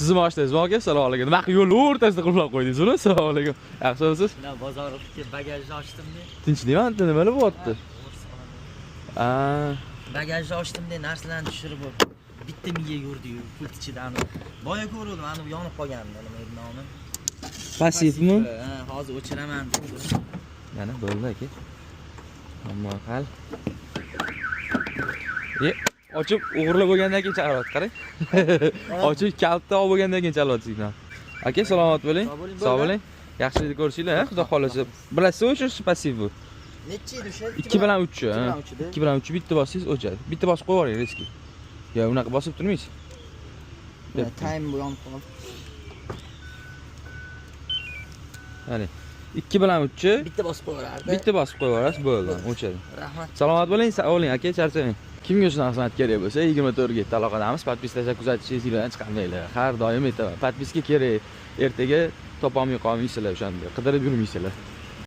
Sizni boshlaysiz. Aka, assalomu alaykum. Nima yo'l o'rtasida qulab qo'ydingiz uni? Assalomu alaykum. Yaxshimisiz? Mana bozorga bagajni ochdim-da. Tinchlikmi? Nima bo'lyapti? Bagajni ochdim-da, narsalarni tushirib bitta miya yurdi-yu, pult ichida boya ko'rdim, ani yonib qolgandi, nima edi nomi? Passivmi? Ha, hozir o'chiraman deb. Mana bo'ldi aka. Ammo hal. Ochib o'g'irlab bo'lgandan keyin chalyapti, qarang. Ochib kaltda olib bo'lgandan keyin chalyapti signal. Aka, salomat bo'ling. Sog' bo'ling. Yaxshilik ko'rishinglar, xudo xolasa. Bilasizmi o'chirish passiv bu? Necha edi o'sha? 2 bilan 3. 2 bilan 3 bitta bossangiz o'chadi. Bitta bosib qo'yib yuboring riski. Yo, unaqa bosib turmaysiz. Time bu yonib qoldi. Mana 2 bilan 3 bitta bosib qo'yardi. Bitta bosib qo'yib yuborasiz, bo'ldi, o'chadi. Rahmat. Salomat bo'ling, sog' bo'ling aka, charchamang. Kimga shunaqa xizmat kerak bo'lsa 24 ga aloqadamiz. Podpiskacha kuzatishingizni chiqarmanglar. Har doim aytaman, podpiska kerak. Ertaga topolmay qolmaysizlar o'shanda. Qidirib yurmaysizlar.